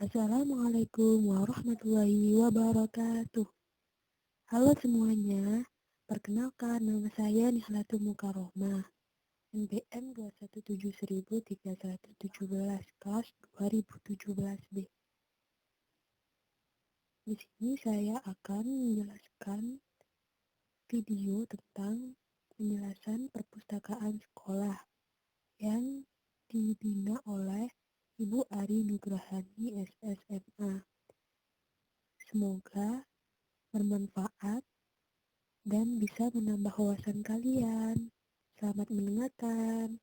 Assalamualaikum warahmatullahi wabarakatuh. Halo semuanya, perkenalkan nama saya Nihlatul Mukaromah, NPM 2171317, kelas 2017B. Di sini saya akan menjelaskan video tentang penjelasan perpustakaan sekolah yang dibina oleh Ibu Ari Nugrahani SSMA. Semoga bermanfaat dan bisa menambah wawasan kalian. Selamat mendengarkan.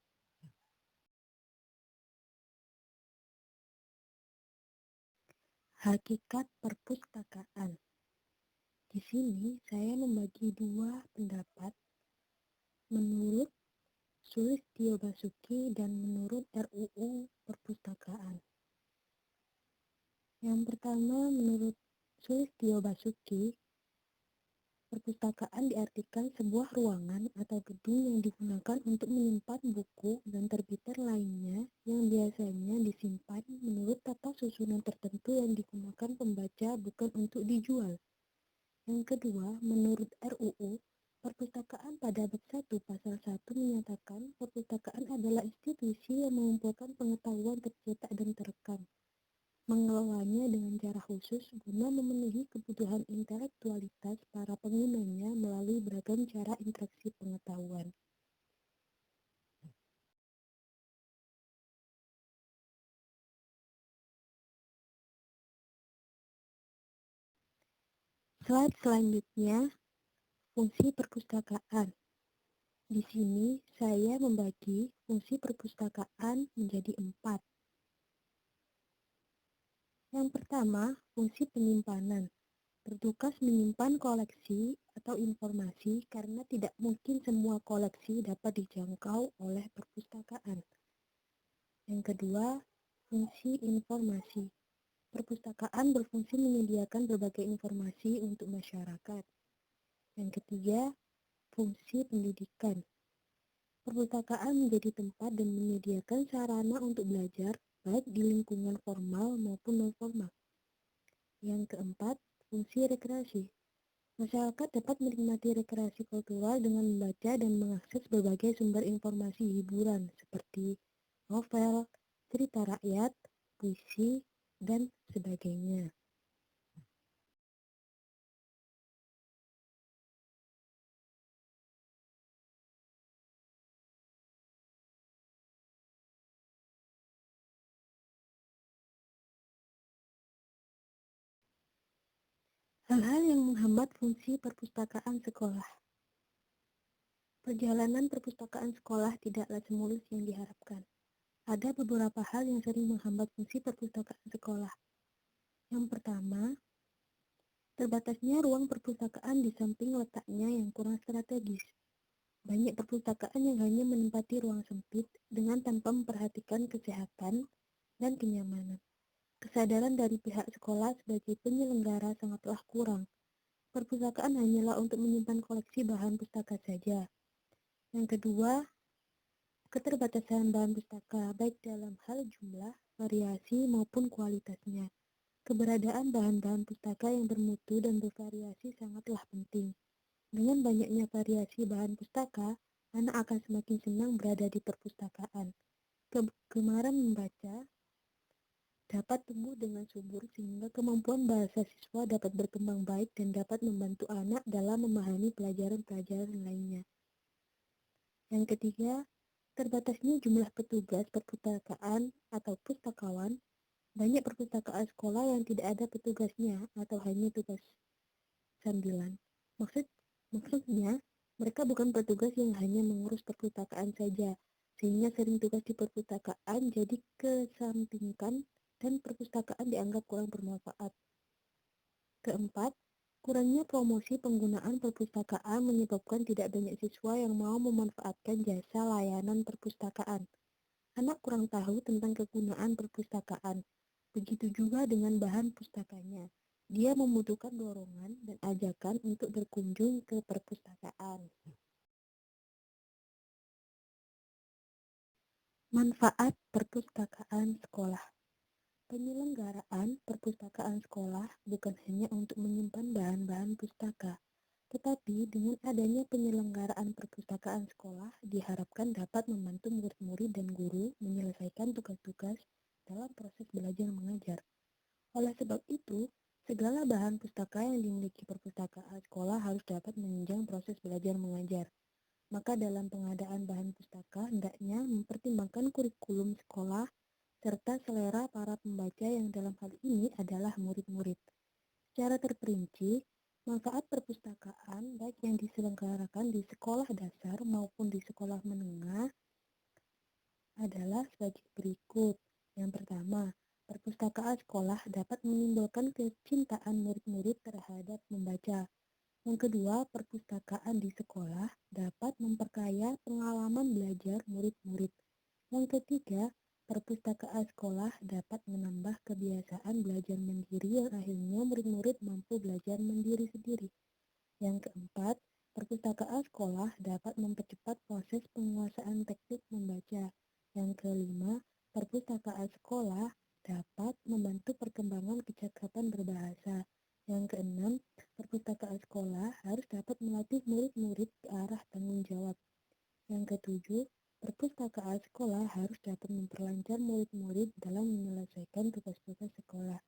Hakikat perpustakaan. Di sini saya membagi dua pendapat menurut Sulistyo Basuki dan menurut RUU Perpustakaan. Yang pertama, menurut Sulistyo Basuki, perpustakaan diartikan sebuah ruangan atau gedung yang digunakan untuk menyimpan buku dan terbitan lainnya yang biasanya disimpan menurut tata susunan tertentu yang digunakan pembaca, bukan untuk dijual. Yang kedua, menurut RUU, perpustakaan pada bab 1 pasal 1 menyatakan perpustakaan adalah institusi yang mengumpulkan pengetahuan tercetak dan terekam, mengelolanya dengan cara khusus guna memenuhi kebutuhan intelektualitas para penggunanya melalui beragam cara interaksi pengetahuan. Slide selanjutnya, fungsi perpustakaan. Di sini saya membagi fungsi perpustakaan menjadi 4. Yang pertama, fungsi penyimpanan. Bertugas menyimpan koleksi atau informasi karena tidak mungkin semua koleksi dapat dijangkau oleh perpustakaan. Yang kedua, fungsi informasi. Perpustakaan berfungsi menyediakan berbagai informasi untuk masyarakat. Yang ketiga, fungsi pendidikan. Perpustakaan menjadi tempat dan menyediakan sarana untuk belajar, baik di lingkungan formal maupun non-formal. Yang keempat, fungsi rekreasi. Masyarakat dapat menikmati rekreasi kultural dengan membaca dan mengakses berbagai sumber informasi hiburan seperti novel, cerita rakyat, puisi, dan sebagainya. Hal-hal yang menghambat fungsi perpustakaan sekolah. Perjalanan perpustakaan sekolah tidaklah semulus yang diharapkan. Ada beberapa hal yang sering menghambat fungsi perpustakaan sekolah. Yang pertama, terbatasnya ruang perpustakaan di samping letaknya yang kurang strategis. Banyak perpustakaan yang hanya menempati ruang sempit dengan tanpa memperhatikan kesehatan dan kenyamanan. Kesadaran dari pihak sekolah sebagai penyelenggara sangatlah kurang. Perpustakaan hanyalah untuk menyimpan koleksi bahan pustaka saja. Yang kedua, keterbatasan bahan pustaka baik dalam hal jumlah, variasi maupun kualitasnya. Keberadaan bahan-bahan pustaka yang bermutu dan bervariasi sangatlah penting. Dengan banyaknya variasi bahan pustaka, anak akan semakin senang berada di perpustakaan. Kegemaran membaca dapat tumbuh dengan subur sehingga kemampuan bahasa siswa dapat berkembang baik dan dapat membantu anak dalam memahami pelajaran-pelajaran lainnya. Yang ketiga, terbatasnya jumlah petugas perpustakaan atau pustakawan. Banyak perpustakaan sekolah yang tidak ada petugasnya atau hanya tugas sambilan. Maksudnya, mereka bukan petugas yang hanya mengurus perpustakaan saja, sehingga sering tugas di perpustakaan jadi kesampingkan dan perpustakaan dianggap kurang bermanfaat. Keempat, kurangnya promosi penggunaan perpustakaan menyebabkan tidak banyak siswa yang mau memanfaatkan jasa layanan perpustakaan. Anak kurang tahu tentang kegunaan perpustakaan. Begitu juga dengan bahan pustakanya. Dia membutuhkan dorongan dan ajakan untuk berkunjung ke perpustakaan. Manfaat perpustakaan sekolah. Penyelenggaraan perpustakaan sekolah bukan hanya untuk menyimpan bahan-bahan pustaka, tetapi dengan adanya penyelenggaraan perpustakaan sekolah diharapkan dapat membantu murid-murid dan guru menyelesaikan tugas-tugas dalam proses belajar mengajar. Oleh sebab itu, segala bahan pustaka yang dimiliki perpustakaan sekolah harus dapat menunjang proses belajar mengajar. Maka dalam pengadaan bahan pustaka hendaknya mempertimbangkan kurikulum sekolah serta selera para pembaca yang dalam hal ini adalah murid-murid. Secara terperinci, manfaat perpustakaan baik yang diselenggarakan di sekolah dasar maupun di sekolah menengah adalah sebagai berikut. Yang pertama, perpustakaan sekolah dapat menimbulkan kecintaan murid-murid terhadap membaca. Yang kedua, perpustakaan di sekolah dapat memperkaya pengalaman belajar murid-murid. Yang ketiga, perpustakaan sekolah dapat menambah kebiasaan belajar mandiri yang akhirnya murid-murid mampu belajar mandiri sendiri. Yang keempat, perpustakaan sekolah dapat mempercepat proses penguasaan teknik membaca. Yang kelima, perpustakaan sekolah dapat membantu perkembangan kecakapan berbahasa. Yang keenam, perpustakaan sekolah harus dapat melatih murid-murid ke arah tanggung jawab. Yang ketujuh, perpustakaan sekolah harus dapat memperlancar murid-murid dalam menyelesaikan tugas-tugas sekolah.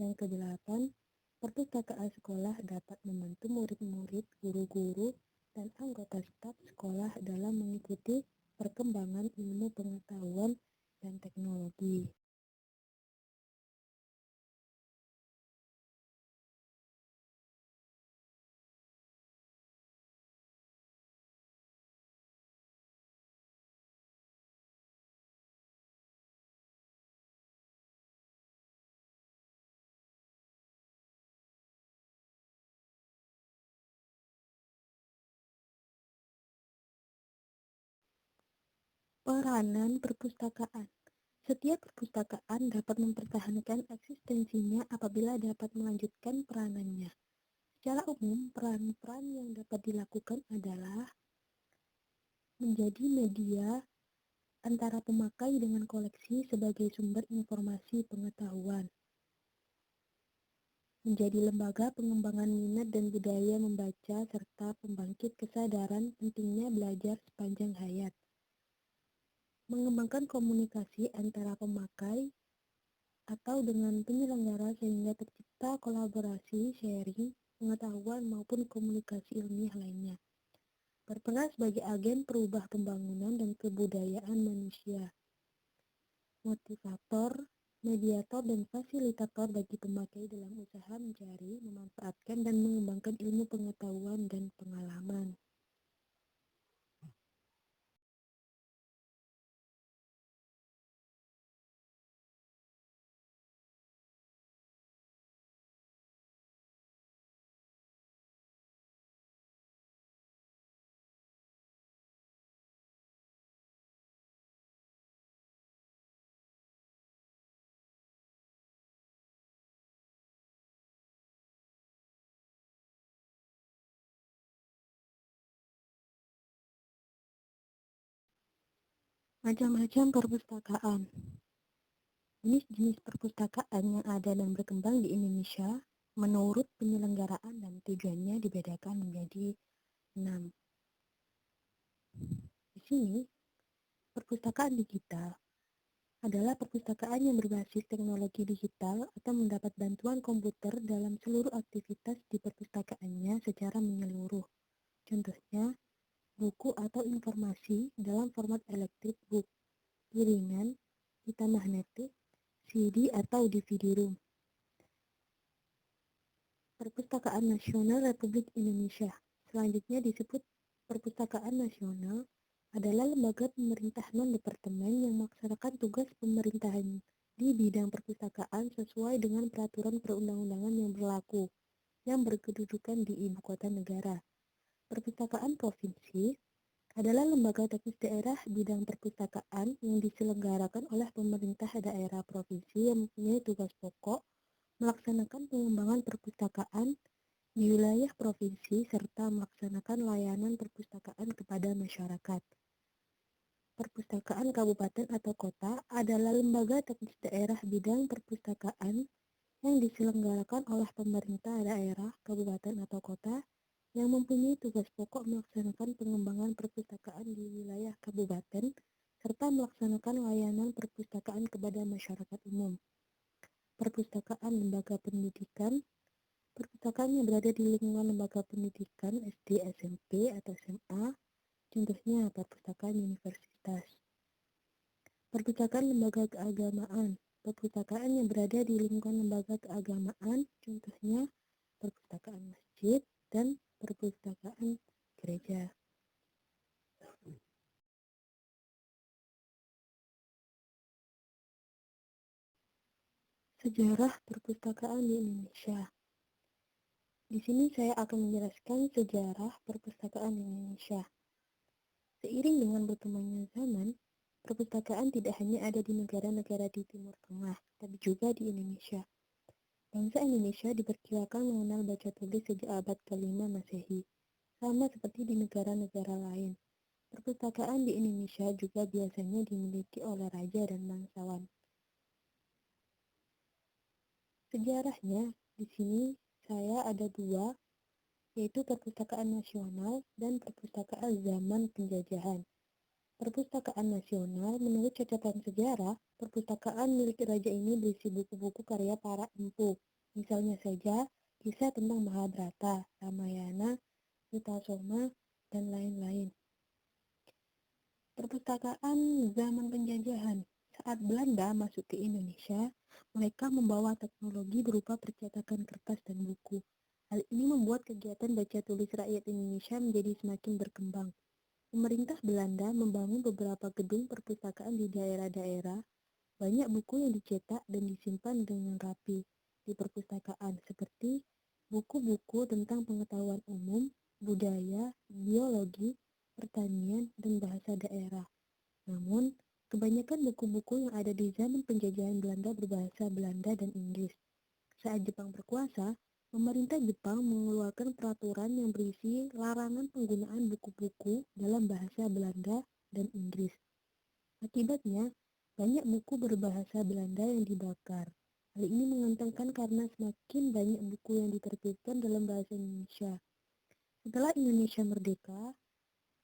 Yang kedelapan, perpustakaan sekolah dapat membantu murid-murid, guru-guru, dan anggota staf sekolah dalam mengikuti perkembangan ilmu pengetahuan dan teknologi. Peranan perpustakaan. Setiap perpustakaan dapat mempertahankan eksistensinya apabila dapat melanjutkan peranannya. Secara umum, peran-peran yang dapat dilakukan adalah menjadi media antara pemakai dengan koleksi sebagai sumber informasi pengetahuan, menjadi lembaga pengembangan minat dan budaya membaca serta pembangkit kesadaran pentingnya belajar sepanjang hayat, mengembangkan komunikasi antara pemakai atau dengan penyelenggara sehingga tercipta kolaborasi, sharing, pengetahuan maupun komunikasi ilmiah lainnya. Berperan sebagai agen perubah pembangunan dan kebudayaan manusia, motivator, mediator, dan fasilitator bagi pemakai dalam usaha mencari, memanfaatkan, dan mengembangkan ilmu pengetahuan dan pengalaman. Macam-macam perpustakaan. Jenis-jenis perpustakaan yang ada dan berkembang di Indonesia menurut penyelenggaraan dan tujuannya dibedakan menjadi 6. Di sini, perpustakaan digital adalah perpustakaan yang berbasis teknologi digital atau mendapat bantuan komputer dalam seluruh aktivitas di perpustakaannya secara menyeluruh. Contohnya, buku atau informasi dalam format electric book, piringan, pita magnetik, CD atau DVD-ROM. Perpustakaan Nasional Republik Indonesia, selanjutnya disebut Perpustakaan Nasional, adalah lembaga pemerintah non-departemen yang melaksanakan tugas pemerintahan di bidang perpustakaan sesuai dengan peraturan perundang-undangan yang berlaku, yang berkedudukan di ibu kota negara. Perpustakaan Provinsi adalah lembaga teknis daerah bidang perpustakaan yang diselenggarakan oleh pemerintah daerah provinsi yang mempunyai tugas pokok melaksanakan pengembangan perpustakaan di wilayah provinsi serta melaksanakan layanan perpustakaan kepada masyarakat. Perpustakaan kabupaten atau kota adalah lembaga teknis daerah bidang perpustakaan yang diselenggarakan oleh pemerintah daerah, kabupaten atau kota yang mempunyai tugas pokok melaksanakan pengembangan perpustakaan di wilayah kabupaten serta melaksanakan layanan perpustakaan kepada masyarakat umum. Perpustakaan lembaga pendidikan. Perpustakaan yang berada di lingkungan lembaga pendidikan SD, SMP, atau SMA, contohnya perpustakaan universitas. Perpustakaan lembaga keagamaan. Perpustakaan yang berada di lingkungan lembaga keagamaan, contohnya perpustakaan masjid dan perpustakaan gereja. Sejarah perpustakaan di Indonesia. Di sini saya akan menjelaskan sejarah perpustakaan di Indonesia. Seiring dengan berkembangnya zaman, perpustakaan tidak hanya ada di negara-negara di Timur Tengah, tapi juga di Indonesia. Bangsa Indonesia diperkirakan mengenal baca tulis sejak abad ke-5 Masehi, sama seperti di negara-negara lain. Perpustakaan di Indonesia juga biasanya dimiliki oleh raja dan bangsawan. Sejarahnya, di sini saya ada dua, yaitu perpustakaan nasional dan perpustakaan zaman penjajahan. Perpustakaan nasional, menurut catatan sejarah, perpustakaan milik raja ini berisi buku-buku karya para empu. Misalnya saja, kisah tentang Mahabharata, Ramayana, Hutasoma, dan lain-lain. Perpustakaan zaman penjajahan. Saat Belanda masuk ke Indonesia, mereka membawa teknologi berupa percetakan kertas dan buku. Hal ini membuat kegiatan baca tulis rakyat Indonesia menjadi semakin berkembang. Pemerintah Belanda membangun beberapa gedung perpustakaan di daerah-daerah. Banyak buku yang dicetak dan disimpan dengan rapi di perpustakaan, seperti buku-buku tentang pengetahuan umum, budaya, biologi, pertanian, dan bahasa daerah. Namun, kebanyakan buku-buku yang ada di zaman penjajahan Belanda berbahasa Belanda dan Inggris. Saat Jepang berkuasa, pemerintah Jepang mengeluarkan peraturan yang berisi larangan penggunaan buku-buku dalam bahasa Belanda dan Inggris. Akibatnya, banyak buku berbahasa Belanda yang dibakar. Hal ini menguntungkan karena semakin banyak buku yang diterbitkan dalam bahasa Indonesia. Setelah Indonesia merdeka,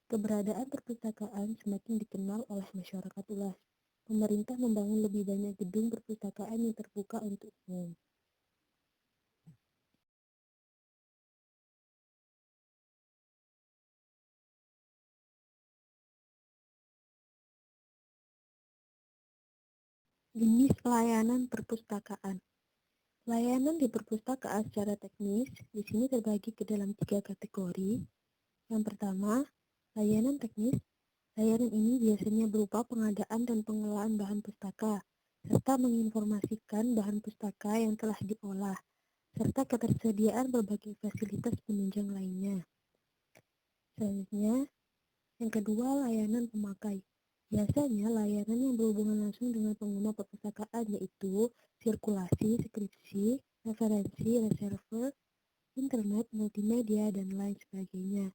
keberadaan perpustakaan semakin dikenal oleh masyarakat luas. Pemerintah membangun lebih banyak gedung perpustakaan yang terbuka untuk umum. Jenis layanan perpustakaan. Layanan di perpustakaan secara teknis di sini terbagi ke dalam 3 kategori. Yang pertama, layanan teknis. Layanan ini biasanya berupa pengadaan dan pengelolaan bahan pustaka, serta menginformasikan bahan pustaka yang telah diolah, serta ketersediaan berbagai fasilitas penunjang lainnya. Selanjutnya, yang kedua, layanan pemakai. Biasanya layanan yang berhubungan langsung dengan pengguna perpustakaan yaitu sirkulasi, skripsi, referensi, reserve, internet, multimedia, dan lain sebagainya.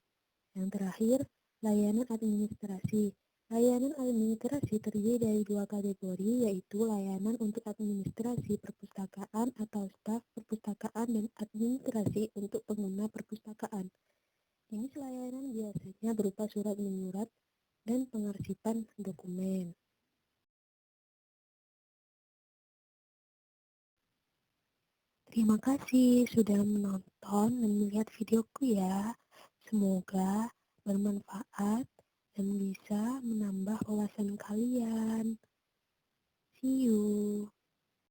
Yang terakhir, layanan administrasi. Layanan administrasi terdiri dari 2 kategori, yaitu layanan untuk administrasi perpustakaan atau staf perpustakaan dan administrasi untuk pengguna perpustakaan. Jenis layanan biasanya berupa surat menyurat dan pengarsipan dokumen. Terima kasih sudah menonton dan melihat videoku ya. Semoga bermanfaat dan bisa menambah wawasan kalian. See you.